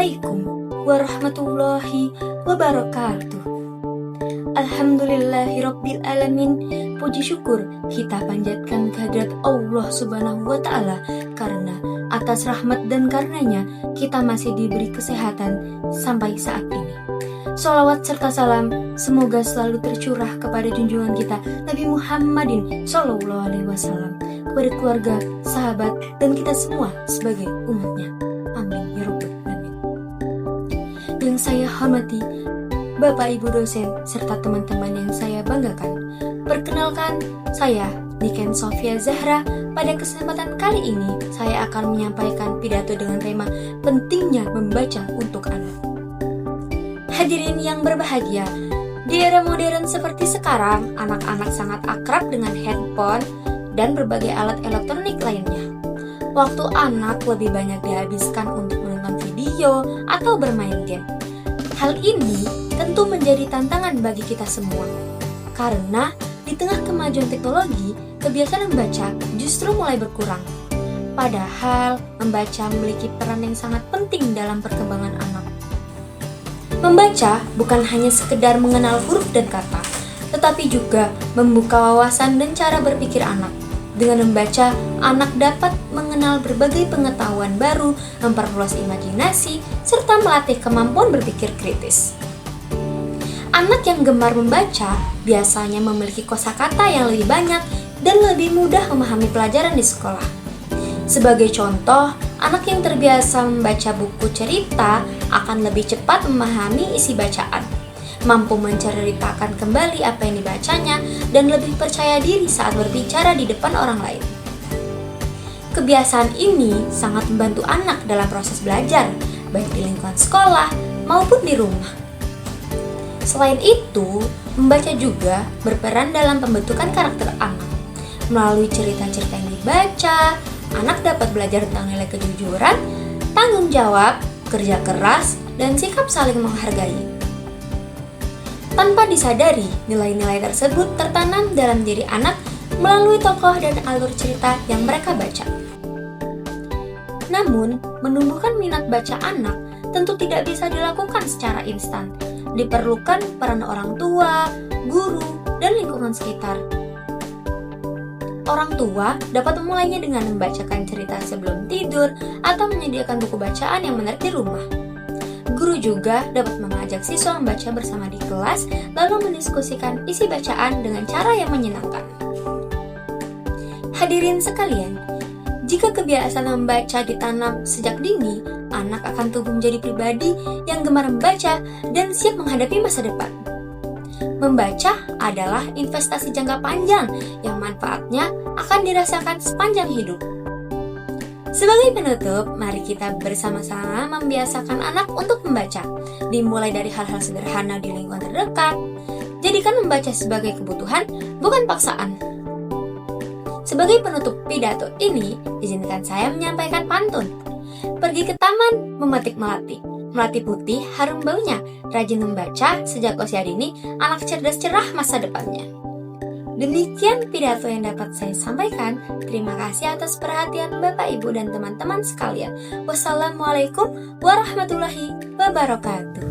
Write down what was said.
Assalamualaikum warahmatullahi wabarakatuh. Alhamdulillahirabbil alamin. Puji syukur kita panjatkan kehadirat Allah Subhanahu wa taala, karena atas rahmat dan karunia-Nya kita masih diberi kesehatan sampai saat ini. Sholawat serta salam semoga selalu tercurah kepada junjungan kita Nabi Muhammadin Sallallahu Alaihi Wasallam, kepada keluarga, sahabat, dan kita semua sebagai umatnya. Amin ya rabbal alamin. Yang saya hormati Bapak Ibu dosen serta teman-teman yang saya banggakan, perkenalkan, saya Niken Sofia Zahra. Pada kesempatan kali ini saya akan menyampaikan pidato dengan tema pentingnya membaca untuk anak. Hadirin yang berbahagia, di era modern seperti sekarang, anak-anak sangat akrab dengan handphone dan berbagai alat elektronik lainnya. Waktu anak lebih banyak dihabiskan untuk menonton video atau bermain game. Hal ini tentu menjadi tantangan bagi kita semua, karena di tengah kemajuan teknologi, kebiasaan membaca justru mulai berkurang. Padahal, membaca memiliki peran yang sangat penting dalam perkembangan anak. Membaca bukan hanya sekedar mengenal huruf dan kata, tetapi juga membuka wawasan dan cara berpikir anak. Dengan membaca, anak dapat mengenal berbagai pengetahuan baru, memperluas imajinasi, serta melatih kemampuan berpikir kritis. Anak yang gemar membaca biasanya memiliki kosakata yang lebih banyak dan lebih mudah memahami pelajaran di sekolah. Sebagai contoh, anak yang terbiasa membaca buku cerita akan lebih cepat memahami isi bacaan, mampu menceritakan kembali apa yang dibacanya, dan lebih percaya diri saat berbicara di depan orang lain. Kebiasaan ini sangat membantu anak dalam proses belajar, baik di lingkungan sekolah maupun di rumah. Selain itu, membaca juga berperan dalam pembentukan karakter anak. Melalui cerita-cerita yang dibaca, anak dapat belajar tentang nilai kejujuran, tanggung jawab, kerja keras, dan sikap saling menghargai. Tanpa disadari, nilai-nilai tersebut tertanam dalam diri anak melalui tokoh dan alur cerita yang mereka baca. Namun, menumbuhkan minat baca anak tentu tidak bisa dilakukan secara instan. Diperlukan peran orang tua, guru, dan lingkungan sekitar. Orang tua dapat memulainya dengan membacakan cerita sebelum tidur atau menyediakan buku bacaan yang menarik di rumah. Guru juga dapat mengajak siswa membaca bersama di kelas, lalu mendiskusikan isi bacaan dengan cara yang menyenangkan. Hadirin sekalian, jika kebiasaan membaca ditanam sejak dini, anak akan tumbuh menjadi pribadi yang gemar membaca dan siap menghadapi masa depan. Membaca adalah investasi jangka panjang yang manfaatnya akan dirasakan sepanjang hidup. Sebagai penutup, mari kita bersama-sama membiasakan anak untuk membaca, dimulai dari hal-hal sederhana di lingkungan terdekat. Jadikan membaca sebagai kebutuhan, bukan paksaan. Sebagai penutup pidato ini, izinkan saya menyampaikan pantun. Pergi ke taman, memetik melati. Melati putih, harum baunya. Rajin membaca, sejak usia dini, anak cerdas cerah masa depannya. Demikian pidato yang dapat saya sampaikan. Terima kasih atas perhatian Bapak, Ibu, dan teman-teman sekalian. Wassalamualaikum warahmatullahi wabarakatuh.